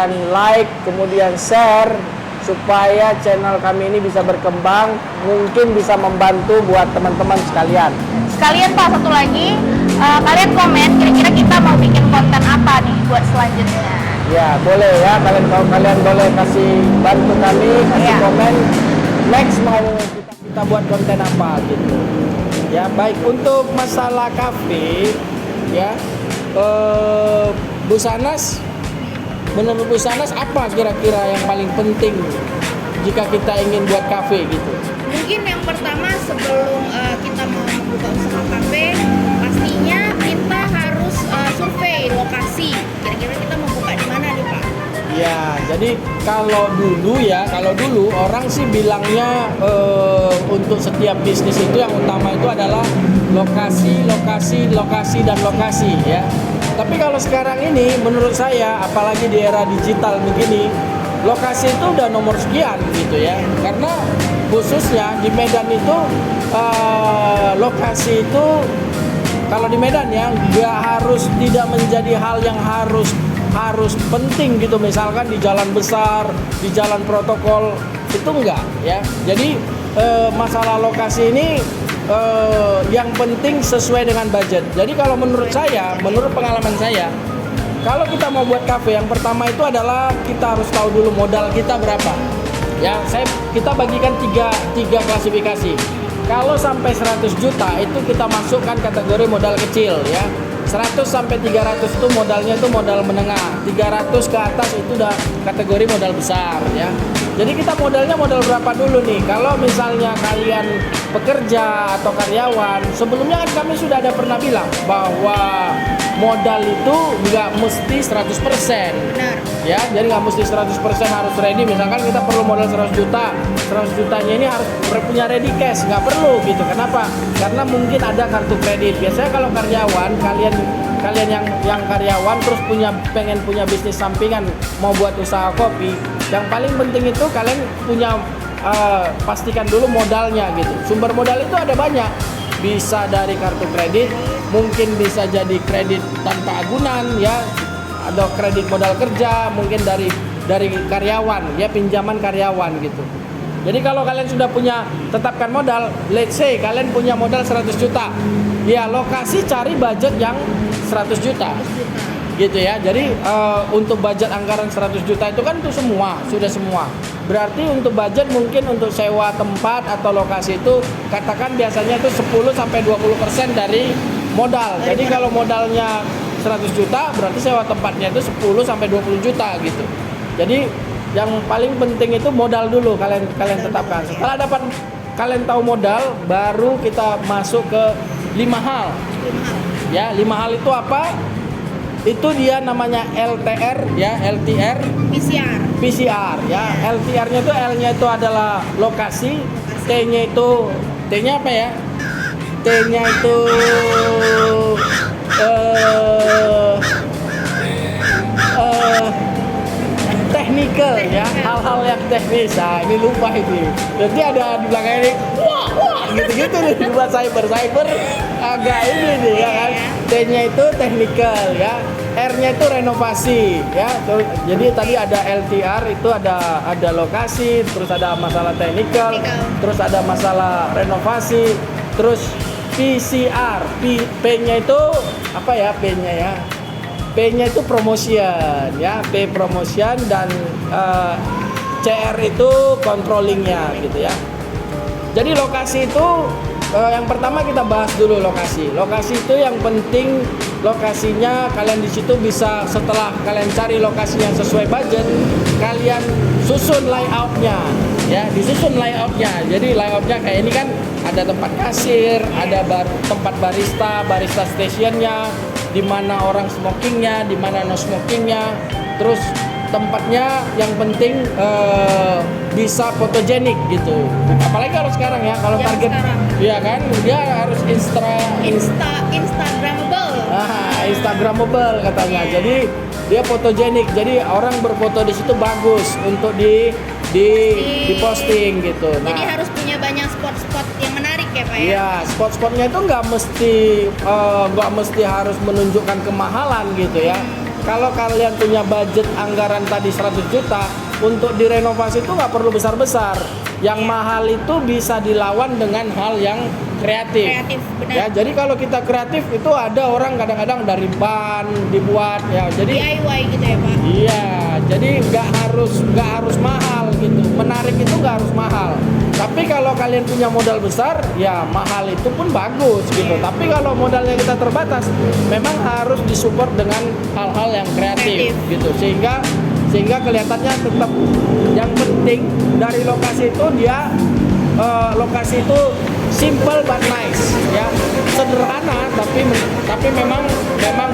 kemudian like, kemudian share, supaya channel kami ini bisa berkembang, mungkin bisa membantu buat teman-teman sekalian. Sekalian Pak, satu lagi, kalian komen kira-kira kita mau bikin konten apa nih buat selanjutnya. Ya, boleh ya, kalian boleh kasih bantu kami, kasih komen next mau kita buat konten apa gitu. Ya, baik untuk masalah kafe ya, Bu Sanas, menurut Bu Sanas apa kira-kira yang paling penting jika kita ingin buat kafe gitu? Mungkin yang pertama sebelum kita mau membuka usaha kafe, pastinya kita harus survei lokasi. Kira-kira kita mau buka di mana nih Pak? Ya, jadi kalau dulu orang sih bilangnya untuk setiap bisnis itu yang utama itu adalah lokasi dan lokasi ya. Tapi kalau sekarang ini menurut saya, apalagi di era digital begini, lokasi itu udah nomor sekian gitu ya. Karena khususnya di Medan itu lokasi itu kalau di Medan ya tidak menjadi hal yang harus penting gitu. Misalkan di jalan besar, di jalan protokol itu enggak ya. Jadi masalah lokasi ini yang penting sesuai dengan budget. Jadi kalau menurut pengalaman saya, kalau kita mau buat kafe, yang pertama itu adalah kita harus tahu dulu modal kita berapa. Ya, kita bagikan tiga klasifikasi. Kalau sampai 100 juta itu kita masukkan kategori modal kecil ya. 100 sampai 300 itu modalnya itu modal menengah. 300 ke atas itu udah kategori modal besar ya. Jadi kita modalnya modal berapa dulu nih? Kalau misalnya kalian pekerja atau karyawan, sebelumnya kan kami sudah ada pernah bilang bahwa modal itu nggak mesti 100%. Benar. Ya, jadi nggak mesti 100% harus ready. Misalkan kita perlu modal 100 juta, 100 jutanya ini harus punya ready cash, nggak perlu gitu. Kenapa? Karena mungkin ada kartu kredit. Biasanya kalau karyawan, kalian yang karyawan terus pengen punya bisnis sampingan, mau buat usaha kopi, yang paling penting itu kalian punya pastikan dulu modalnya gitu. Sumber modal itu ada banyak. Bisa dari kartu kredit, mungkin bisa jadi kredit tanpa agunan ya, ada kredit modal kerja, mungkin dari karyawan ya, pinjaman karyawan gitu. Jadi kalau kalian sudah punya tetapkan modal, let's say kalian punya modal 100 juta, ya lokasi cari budget yang 100 juta gitu ya. Jadi untuk budget anggaran 100 juta itu kan itu sudah semua. Berarti untuk budget mungkin untuk sewa tempat atau lokasi itu katakan biasanya itu 10 sampai 20% dari modal. Jadi kalau modalnya 100 juta berarti sewa tempatnya itu 10 sampai 20 juta gitu. Jadi yang paling penting itu modal dulu kalian tetapkan. Setelah kalian tahu modal, baru kita masuk ke 5 hal. Ya, 5 hal itu apa? Itu dia namanya LTR ya, LTR, PCR ya. LTR-nya itu L-nya itu adalah lokasi, T-nya apa ya? T-nya itu technical ya, hal-hal yang teknis. Nah, ini lupa ini. Jadi ada di belakang ini, wah gitu-gitu nih buat cyber agak ini nih ya kan. T-nya itu technical ya, R-nya itu renovasi ya. Jadi tadi ada LTR itu ada lokasi, terus ada masalah technical, terus ada masalah renovasi, terus PCR, P-nya itu apa ya? P-nya ya. P-nya itu promotion ya, P promotion, dan CR itu controllingnya gitu ya. Jadi lokasi itu yang pertama kita bahas dulu lokasi. Lokasi itu yang penting, lokasinya kalian di situ bisa, setelah kalian cari lokasi yang sesuai budget, kalian susun layoutnya ya, disusun layoutnya. Jadi layoutnya kayak ini kan, ada tempat kasir, ada tempat barista stationnya, di mana orang smokingnya, di mana no smokingnya, terus tempatnya yang penting bisa fotogenik gitu. Apalagi kalau sekarang ya, kalau yang target sekarang. ya kan dia harus Instagramable. Instagramable katanya. Yeah. Jadi dia fotogenik. Jadi orang berfoto di situ bagus untuk di posting gitu. Nah, jadi harus punya banyak spot-spot yang menarik ya Pak ya? Iya, spot-spotnya itu nggak mesti harus menunjukkan kemahalan gitu ya. kalau kalian punya budget anggaran tadi 100 juta, untuk direnovasi itu nggak perlu besar-besar. Yang mahal itu bisa dilawan dengan hal yang kreatif. Kreatif, benar. Ya, jadi kalau kita kreatif itu ada orang kadang-kadang dari ban dibuat ya. Jadi DIY gitu ya Pak. iya, jadi nggak harus mahal gitu. Menarik itu nggak harus mahal. Tapi kalau kalian punya modal besar, ya mahal itu pun bagus gitu. Tapi kalau modalnya kita terbatas, memang harus disupport dengan hal-hal yang kreatif gitu. Sehingga kelihatannya tetap, yang penting dari lokasi itu dia lokasi itu simple but nice ya, sederhana tapi memang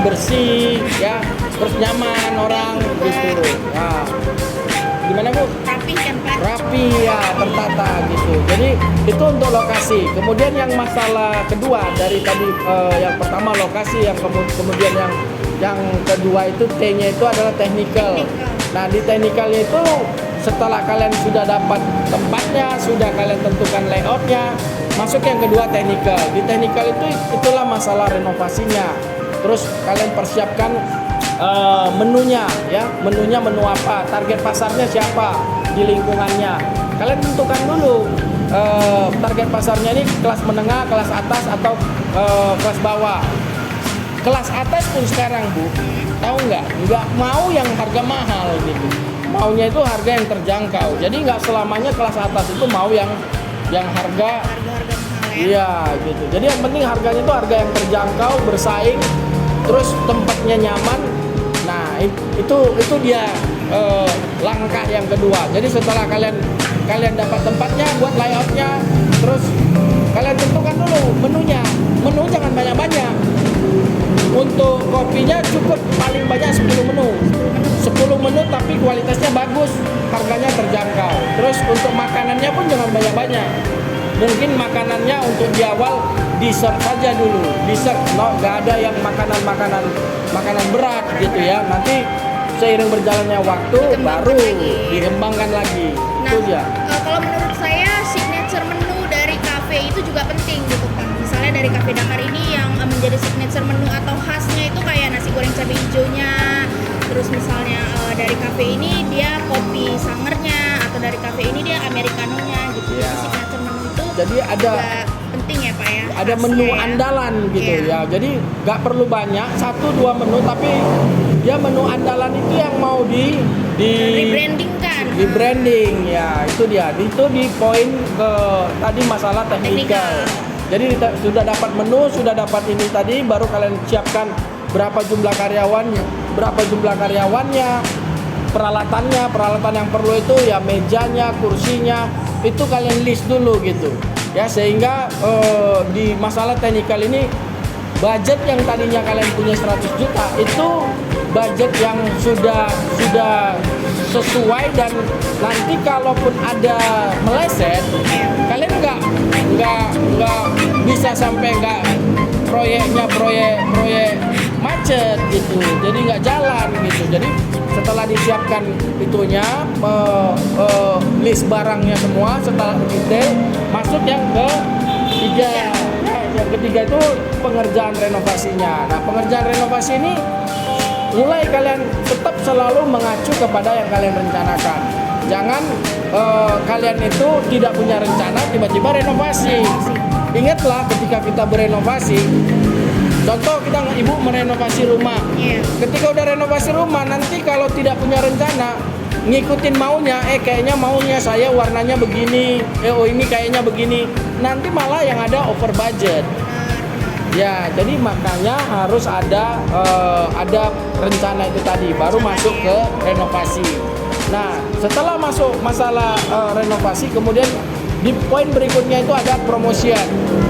bersih ya, terus nyaman orang gitu. Nah, gimana Bu? Rapi kan Pak? Rapi ya, tertata gitu. Jadi itu untuk lokasi. Kemudian yang masalah kedua dari tadi, yang pertama lokasi, yang kemudian yang kedua itu T-nya itu adalah technical. Nah, di technicalnya itu setelah kalian sudah dapat tempatnya, sudah kalian tentukan layoutnya, masuk yang kedua technical. Di technical itulah masalah renovasinya. Terus kalian persiapkan menunya ya, menunya menu apa, target pasarnya siapa di lingkungannya. Kalian tentukan dulu target pasarnya ini kelas menengah, kelas atas atau kelas bawah. Kelas atas pun sekarang Bu, tahu nggak mau yang harga mahal gitu. Maunya itu harga yang terjangkau. Jadi nggak selamanya kelas atas itu mau yang harga Harga-harga mahal ya. iya gitu. Jadi yang penting harganya itu harga yang terjangkau, bersaing, terus tempatnya nyaman. Nah itu dia langkah yang kedua. Jadi setelah kalian dapat tempatnya, buat layoutnya, terus kalian tentukan dulu menunya. Menu jangan banyak-banyak. Untuk kopinya cukup paling banyak 10 menu. 10 menu tapi kualitasnya bagus, harganya terjangkau. Terus untuk makanannya pun jangan banyak-banyak. Mungkin makanannya untuk di awal dessert saja dulu. Dessert, nggak ada yang makanan berat gitu ya. Nanti seiring berjalannya waktu baru dikembangkan lagi. Nah, Itu dia. kalau menurut saya signature menu dari kafe itu juga penting gitu Pak. Misalnya dari Cafe Dakar ini yang menjadi signature menu atau khasnya itu kayak nasi goreng cabai hijaunya. Terus misalnya dari kafe ini dia kopi sangernya, atau dari kafe ini dia americanonya gitu. Iya. Jadi signature menu itu Jadi ada juga penting ya Pak ya. ada khasnya menu ya. andalan gitu Iya. ya. Jadi nggak perlu banyak, 1-2 menu, tapi dia menu andalan itu yang mau di Rebranding kan. branding ya, itu dia. Itu di poin ke tadi masalah teknikal. Jadi sudah dapat menu, sudah dapat ini tadi, baru kalian siapkan berapa jumlah karyawannya, peralatan yang perlu itu ya, mejanya, kursinya, itu kalian list dulu gitu ya, sehingga di masalah teknikal ini budget yang tadinya kalian punya 100 juta itu budget yang sudah sesuai, dan nanti kalaupun ada meleset kalian nggak bisa sampai nggak proyek macet gitu, jadi nggak jalan gitu. Jadi setelah disiapkan itunya, list barangnya semua, setelah detail, masuk yang ketiga. Yang ketiga itu pengerjaan renovasinya. Nah, pengerjaan renovasi ini mulai kalian tetap selalu mengacu kepada yang kalian rencanakan. Jangan kalian itu tidak punya rencana tiba-tiba renovasi. Ingatlah ketika kita berenovasi, contoh ibu merenovasi rumah. Iya. Ketika udah renovasi rumah, nanti kalau tidak punya rencana, ngikutin maunya, kayaknya maunya saya warnanya begini, ini kayaknya begini, nanti malah yang ada over budget. Ya, jadi makanya harus ada rencana itu tadi, baru masuk ke renovasi. Nah, setelah masuk masalah renovasi, kemudian di poin berikutnya itu ada promotion.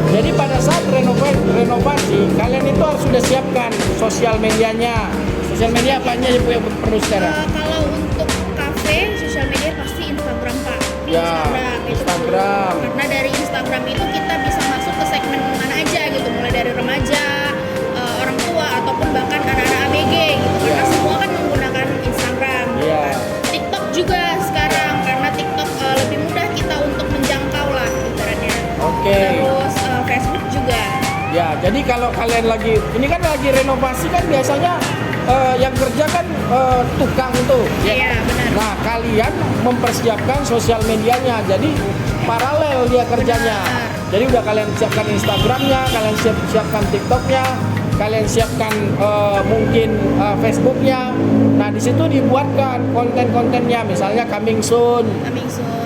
Jadi pada saat renovasi, kalian itu harus sudah siapkan sosial medianya. Sosial media apanya yang perlu sekarang? Kalau untuk kafe, sosial media pasti Instagram Pak. Ya, Instagram. Instagram. Karena dari Instagram itu kita bisa masuk ke segmen mana aja gitu, mulai dari remaja, orang tua, ataupun bahkan anak-anak ABG gitu. Karena Ya. semua kan menggunakan Instagram. gitu Ya. kan. TikTok juga sekarang, karena TikTok lebih mudah kita untuk menjangkau lah ibaratnya. Oke. Terus Facebook juga. Ya, jadi kalau kalian ini kan lagi renovasi kan biasanya yang kerja kan tukang tuh. Iya, benar. Nah, kalian mempersiapkan sosial medianya, jadi paralel dia kerjanya. Benar. Jadi udah kalian siapkan Instagramnya, kalian siapkan TikToknya, kalian siapkan mungkin Facebooknya. Nah, di situ dibuatkan konten-kontennya, misalnya coming soon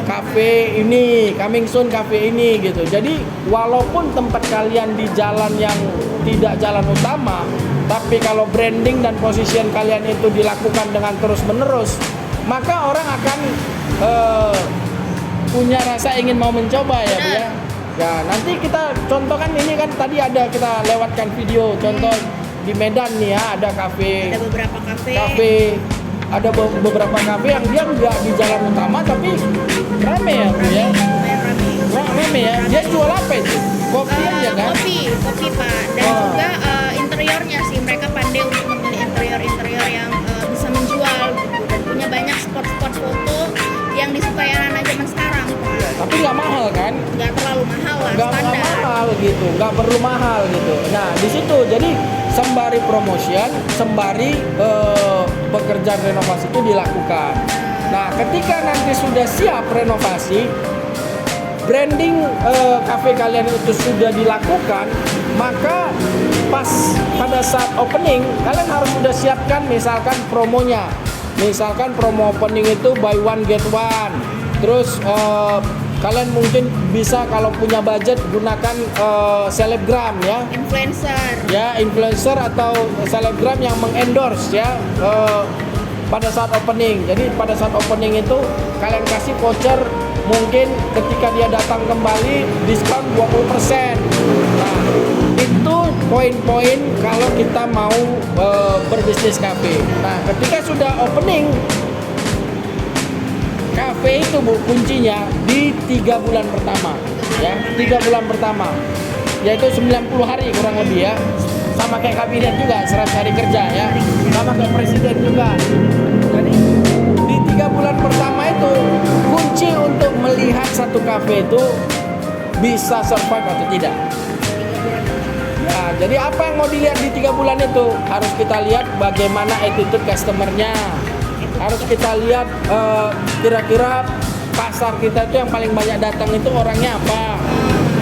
cafe ini, coming soon cafe ini gitu. Jadi walaupun tempat kalian di jalan yang tidak jalan utama, tapi kalau branding dan position kalian itu dilakukan dengan terus-menerus, maka orang akan punya rasa ingin mau mencoba ya, Bu ya. Ya, nanti kita contohkan ini kan tadi ada kita lewatkan video contoh di Medan nih ya, ada kafe. Ada beberapa kafe. Ada beberapa kafe yang dia nggak di jalan utama tapi rame ya, Bu ya. Rame ya. Dia jual apa itu? Kopi aja kan? Kopi Pak. Dan juga interiornya sih, mereka pandai untuk memilih interior yang bisa menjual gitu. Dan punya banyak spot-spot foto yang disukai anak-anak zaman sekarang Pak. Tapi nggak mahal kan? Nggak terlalu mahal lah, Nggak mahal gitu, nggak perlu mahal gitu. Nah di situ jadi sembari promotion, sembari pekerjaan renovasi itu dilakukan. Nah ketika nanti sudah siap renovasi, branding kafe kalian itu sudah dilakukan, maka pas pada saat opening kalian harus sudah siapkan misalkan promonya. Misalkan promo opening itu buy one get one. Terus kalian mungkin bisa kalau punya budget gunakan selebgram ya. Influencer atau selebgram yang mengendorse ya pada saat opening. Jadi pada saat opening itu kalian kasih voucher, mungkin ketika dia datang kembali diskon 20%. Nah, itu poin-poin kalau kita mau berbisnis kafe. Nah, ketika sudah opening kafe itu Bu, kuncinya di 3 bulan pertama ya, 3 bulan pertama yaitu 90 hari kurang lebih ya, sama kayak kabinet juga 100 hari kerja ya, sama kayak presiden juga. Jadi di 3 bulan pertama itu kunci untuk melihat satu kafe itu bisa survive atau tidak. Nah, jadi apa yang mau dilihat di 3 bulan itu? Harus kita lihat bagaimana attitude customer-nya. Harus kita lihat kira-kira pasar kita itu yang paling banyak datang itu orangnya apa.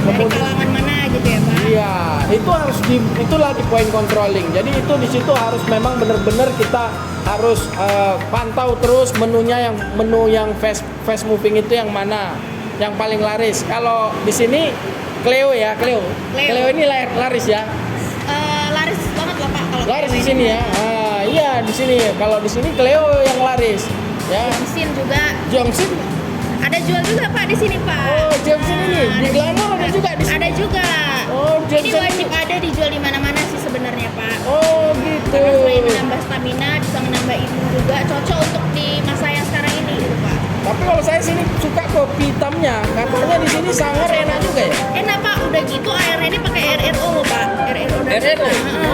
Dari kalangan mana gitu ya Pak? Iya, itu harus itulah di point controlling. Jadi itu di situ harus memang benar-benar kita harus pantau terus menu yang fast moving itu yang mana, yang paling laris. Kalau di sini Cleo ini laris ya. Laris banget lah Pak kalau laris di sini ya. Iya di sini. Kalau di sini Cleo yang laris. Ya. Jongsin. Ada jual juga Pak di sini Pak. Oh, Jongsin ini di Glamour ada juga di sini. Ada juga. Oh, ini wajib ada dijual di mana-mana sih sebenarnya Pak. Oh, gitu. Karena selain menambah stamina, bisa menambah imun juga, cocok untuk di masa yang sekarang ini gitu Pak. Tapi kalau saya sini suka kopi hitamnya, katanya di sini sangar enak juga ya. Enak Pak, udah gitu airnya ini pakai RRO loh Pak. RRO.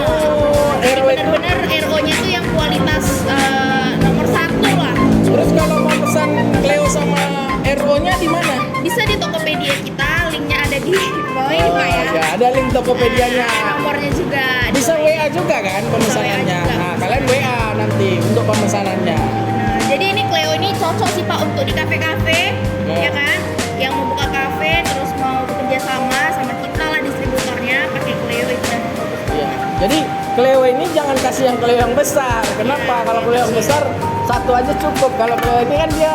Oh, jadi benar-benar RO-nya tuh yang kualitas nomor 1 lah. Terus kalau mau pesan Cleo sama RO-nya di mana? Bisa di Tokopedia kita, linknya ada di bawah ini Pak ya. Ya, ada link Tokopedia-nya. Nomornya juga. Bisa WA juga kan pemesanannya. Nah, kalian WA nanti untuk pemesanannya. Nah, jadi ini Cleo ini cocok sih Pak untuk di kafe-kafe, ya kan? Yang mau buka kafe terus mau bekerja sama kita lah distributornya, pakai Cleo itu dah. Iya. Jadi Cleo ini jangan kasih yang Cleo yang besar. Kenapa? Kalau Cleo yang besar satu aja cukup. Kalau Cleo ini kan dia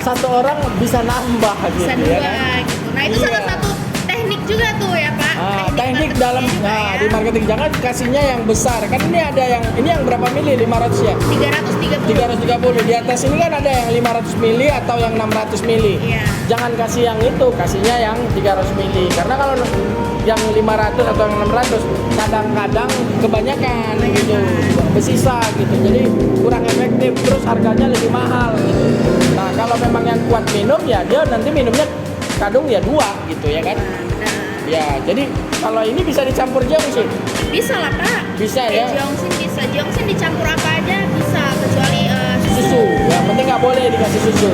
satu orang bisa nambah gitu. Bisa dua gitu. Nah itu salah satu teknik juga tuh ya Pak. Teknik dalam di marketing, jangan kasihnya yang besar. Kan ini ada ini yang berapa mili? 500 ya? 330. Di atas ini kan ada yang 500 mili atau yang 600 mili. Iya. Jangan kasih yang itu, kasihnya yang 300 mili. Karena kalau yang 500 atau yang 600 kadang-kadang kebanyakan gitu, bersisa gitu. Jadi kurang efektif, terus harganya lebih mahal gitu. Nah, kalau memang yang kuat minum ya dia nanti minumnya kadung ya 2 gitu ya kan. Ya, jadi kalau ini bisa dicampur Jongsin? Bisa lah Pak. Bisa ya? Jongsin bisa. Jongsin dicampur apa aja bisa, kecuali susu. Ya, penting nggak boleh dikasih susu.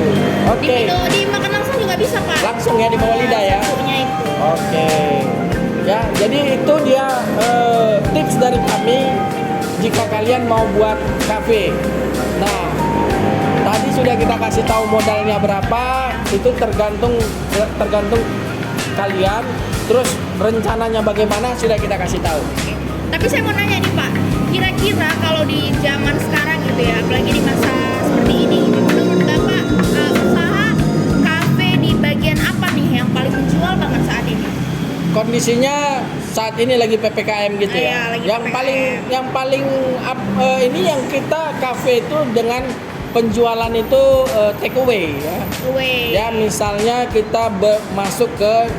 Oke. Dimakan langsung juga bisa Pak. Langsung ya di bawah lidah ya? Susunya itu. Oke. Ya, jadi itu dia tips dari kami jika kalian mau buat kafe. Nah, tadi sudah kita kasih tahu modalnya berapa, itu tergantung kalian. Terus rencananya bagaimana sudah kita kasih tahu. Oke. Tapi saya mau nanya nih Pak, kira-kira kalau di zaman sekarang gitu ya, apalagi di masa seperti ini, gitu, menurut Bapak usaha kafe di bagian apa nih yang paling menjual banget saat ini? Kondisinya saat ini lagi PPKM gitu Iya, ya. lagi Yang PPKM. paling ini yang kita kafe itu dengan penjualan itu take away ya. Away. Ya misalnya kita masuk ke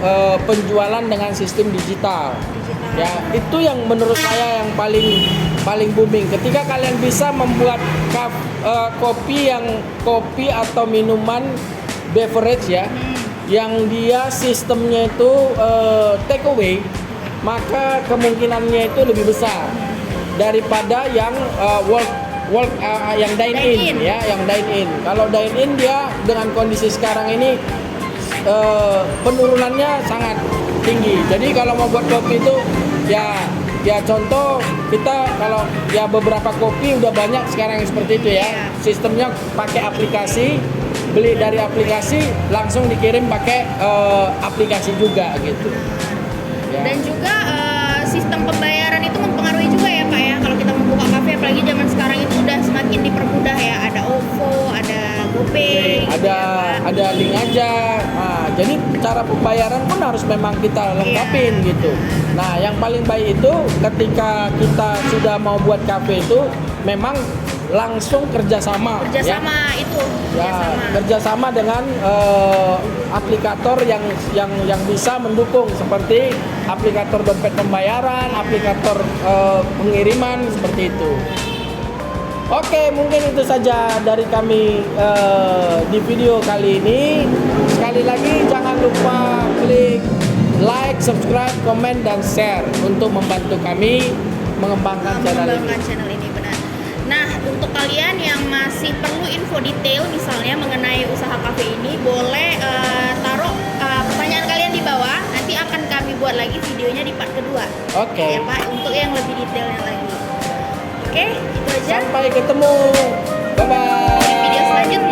penjualan dengan sistem digital. Ya itu yang menurut saya yang paling booming. Ketika kalian bisa membuat kopi atau minuman beverage ya, yang dia sistemnya itu take away, maka kemungkinannya itu lebih besar daripada yang yang dine in ya, yang dine in. Kalau dine in dia dengan kondisi sekarang ini penurunannya sangat tinggi. Jadi kalau mau buat kopi itu ya contoh kita kalau ya beberapa kopi udah banyak sekarang yang seperti itu ya. Sistemnya pakai aplikasi, beli dari aplikasi langsung dikirim pakai aplikasi juga gitu. Ya. Dan juga sistem pembayaran itu mempengaruhi juga ya Pak ya, kalau kita membuka kafe apalagi zaman sekarang itu udah semakin dipermudah ya, ada OVO, ada GoPay, ada link aja. Nah, jadi cara pembayaran pun harus memang kita lengkapin gitu. Nah, yang paling baik itu ketika kita sudah mau buat kafe itu memang langsung kerjasama ya? Itu kerjasama dengan aplikator yang bisa mendukung seperti aplikator dompet pembayaran, aplikator pengiriman seperti itu. Oke, mungkin itu saja dari kami di video kali ini. Sekali lagi jangan lupa klik like, subscribe, komen, dan share untuk membantu kami mengembangkan channel ini. Benar. Nah, untuk kalian yang masih perlu info detail misalnya mengenai usaha kafe ini, boleh taruh pertanyaan kalian di bawah. Nanti akan kami buat lagi videonya di part kedua. Oke. Ya Pak, untuk yang lebih detailnya lagi. Oke, itu aja. Sampai ketemu. Bye bye. Di video selanjutnya.